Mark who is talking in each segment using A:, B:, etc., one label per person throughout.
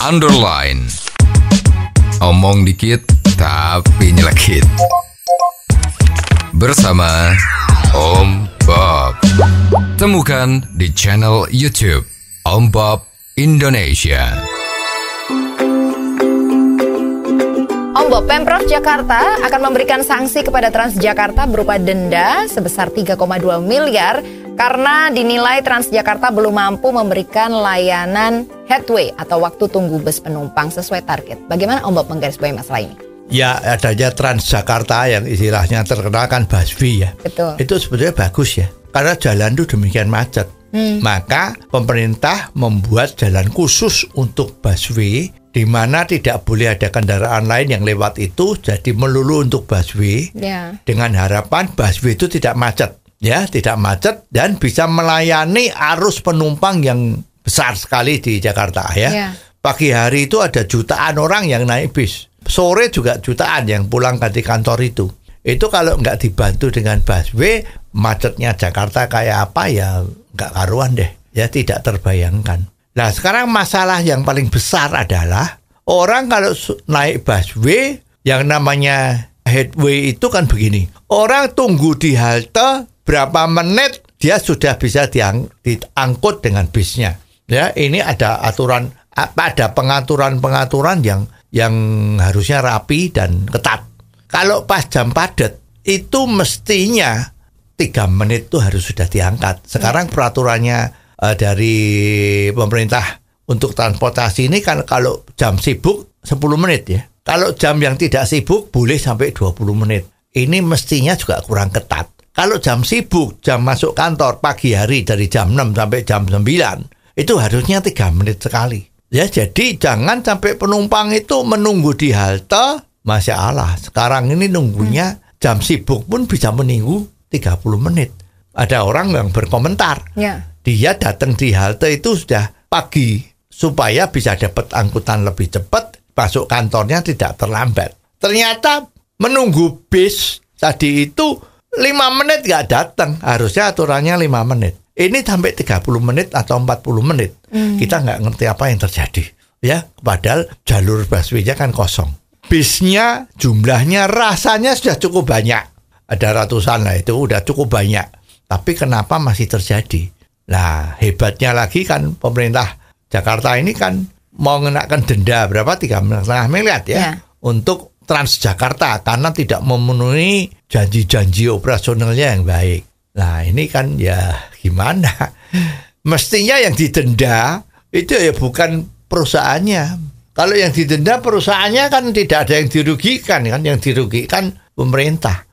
A: underline. Omong dikit tapi nyelekit. Bersama Om Bob. Temukan di channel YouTube Om Bob Indonesia.
B: Om Bob, Pemprov Jakarta akan memberikan sanksi kepada Transjakarta berupa denda sebesar 3,2 miliar karena dinilai Transjakarta belum mampu memberikan layanan headway atau waktu tunggu bus penumpang sesuai target. Bagaimana Om Bob menggarisbawahi masalah ini?
C: Ya, adanya Transjakarta yang istilahnya terkenal kan busway ya.
B: Betul.
C: Itu sebetulnya bagus ya, karena jalan itu demikian macet. Maka pemerintah membuat jalan khusus untuk busway, di mana tidak boleh ada kendaraan lain yang lewat itu, jadi melulu untuk busway. Dengan harapan busway itu tidak macet, ya, tidak macet dan bisa melayani arus penumpang yang besar sekali di Jakarta ya. Pagi hari itu ada jutaan orang yang naik bis, sore juga jutaan yang pulang ke kantor itu. Itu kalau nggak dibantu dengan busway, macetnya Jakarta kayak apa ya nggak karuan deh, ya tidak terbayangkan. Nah sekarang masalah yang paling besar adalah orang kalau naik busway yang namanya headway itu kan begini. Orang tunggu di halte berapa menit dia sudah bisa diangkut dengan bisnya. Ya ini ada aturan, ada pengaturan yang harusnya rapi dan ketat. Kalau pas jam padat itu mestinya 3 menit itu harus sudah diangkat. Sekarang peraturannya dari pemerintah untuk transportasi ini kan kalau jam sibuk 10 menit ya. Kalau jam yang tidak sibuk boleh sampai 20 menit. Ini mestinya juga kurang ketat. Kalau jam sibuk, jam masuk kantor pagi hari dari jam 6 sampai jam 9, itu harusnya 3 menit sekali. Ya, jadi jangan sampai penumpang itu menunggu di halte. Masya Allah, sekarang ini nunggunya jam sibuk pun bisa menunggu 30 menit. Ada orang yang berkomentar, dia datang di halte itu sudah pagi supaya bisa dapat angkutan lebih cepat, masuk kantornya tidak terlambat. Ternyata menunggu bis tadi itu 5 menit nggak datang, harusnya aturannya 5 menit. Ini sampai 30 menit atau 40 menit. Kita nggak ngerti apa yang terjadi. Ya, padahal jalur busway-nya kan kosong. Bisnya jumlahnya rasanya sudah cukup banyak. Ada ratusan lah, itu udah cukup banyak. Tapi kenapa masih terjadi? Nah, hebatnya lagi kan pemerintah Jakarta ini kan mau mengenakan denda berapa? 3,5 miliar ya. Untuk Transjakarta karena tidak memenuhi janji-janji operasionalnya yang baik. Nah, ini kan ya gimana? Mestinya yang didenda itu ya bukan perusahaannya. Kalau yang didenda perusahaannya kan tidak ada yang dirugikan kan, yang dirugikan pemerintah.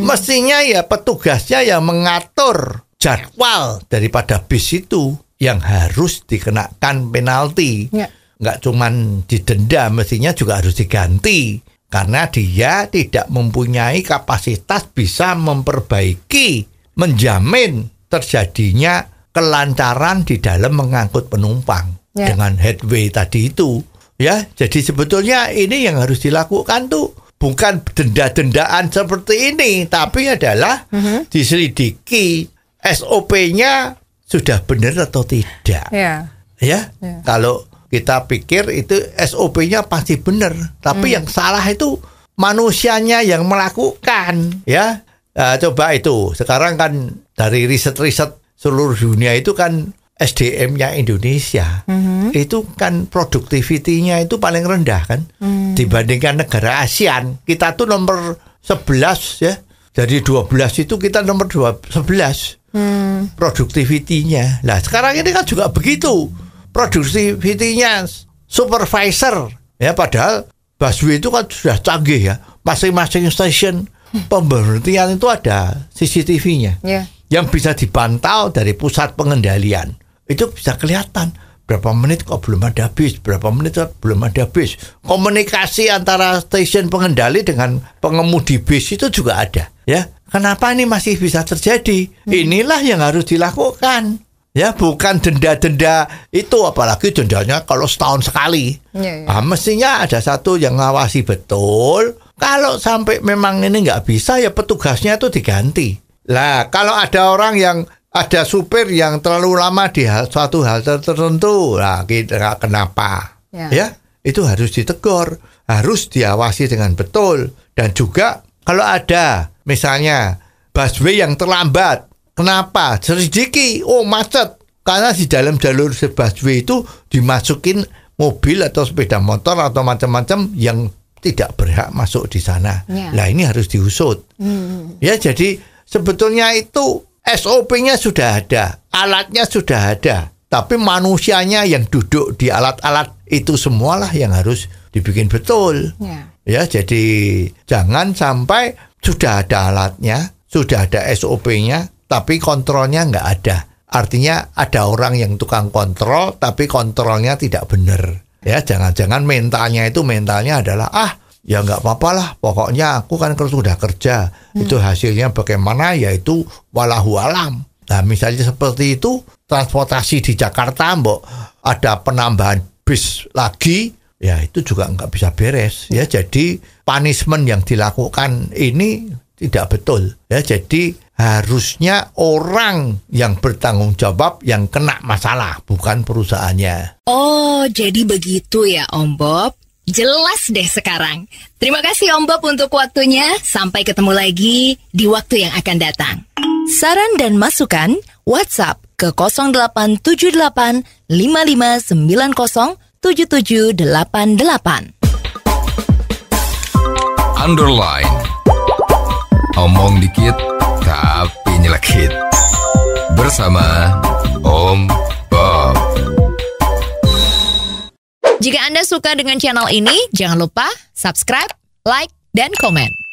C: Mestinya ya petugasnya yang mengatur jadwal daripada bis itu yang harus dikenakan penalti. Nggak cuman didenda, mestinya juga harus diganti. Karena dia tidak mempunyai kapasitas bisa memperbaiki, menjamin terjadinya kelancaran di dalam mengangkut penumpang dengan headway tadi itu. Ya, jadi sebetulnya ini yang harus dilakukan tuh bukan denda-dendaan seperti ini, tapi adalah diselidiki SOP-nya sudah benar atau tidak. Kalau kita pikir itu SOP-nya pasti benar, tapi yang salah itu manusianya yang melakukan. Ya, coba itu sekarang kan dari riset-riset seluruh dunia itu kan SDM-nya Indonesia itu kan produktivitinya itu paling rendah kan dibandingkan negara ASEAN. Kita tuh nomor 11 ya. Dari 12 itu kita nomor 11 produktivitinya. Nah sekarang ini kan juga begitu. Produktivitinya supervisor ya, padahal busway itu kan sudah canggih ya. Masing-masing stasiun pemberhentian itu ada CCTV-nya yang bisa dipantau dari pusat pengendalian. Itu bisa kelihatan berapa menit kok belum ada bis, berapa menit kok belum ada bis. Komunikasi antara stasiun pengendali dengan pengemudi bis itu juga ada. Ya, kenapa ini masih bisa terjadi? Inilah yang harus dilakukan. Ya, bukan denda-denda itu, apalagi dendanya kalau setahun sekali. Nah, mestinya ada satu yang ngawasi betul. Kalau sampai memang ini nggak bisa, ya petugasnya itu diganti. Lah, kalau ada orang yang ada supir yang terlalu lama di suatu halte tertentu, nah kenapa? ya itu harus ditegur, harus diawasi dengan betul. Dan juga kalau ada misalnya busway yang terlambat, kenapa? Sedikit, macet. Karena di dalam jalur busway itu dimasukin mobil atau sepeda motor atau macam-macam yang tidak berhak masuk di sana. Nah ini harus diusut. Ya jadi sebetulnya itu SOP-nya sudah ada, alatnya sudah ada. Tapi manusianya yang duduk di alat-alat itu semualah yang harus dibikin betul. Ya, jadi jangan sampai sudah ada alatnya, sudah ada SOP-nya, tapi kontrolnya nggak ada. Artinya ada orang yang tukang kontrol, tapi kontrolnya tidak benar. Ya, jangan-jangan mentalnya adalah ya nggak apa-apa lah, pokoknya aku kan sudah kerja. Itu hasilnya bagaimana, yaitu walahu alam. Nah misalnya seperti itu, transportasi di Jakarta ada penambahan bis lagi, ya itu juga nggak bisa beres. Ya jadi punishment yang dilakukan ini tidak betul. Ya jadi harusnya orang yang bertanggung jawab yang kena masalah, bukan perusahaannya.
D: Oh jadi begitu ya Om Bob. Jelas deh sekarang. Terima kasih Om Bob untuk waktunya. Sampai ketemu lagi di waktu yang akan datang. Saran dan masukan WhatsApp ke 0878 5590 7788.
A: Underline. Omong dikit tapi nyelekit. Bersama Om Bob.
D: Jika Anda suka dengan channel ini, jangan lupa subscribe, like, dan komen.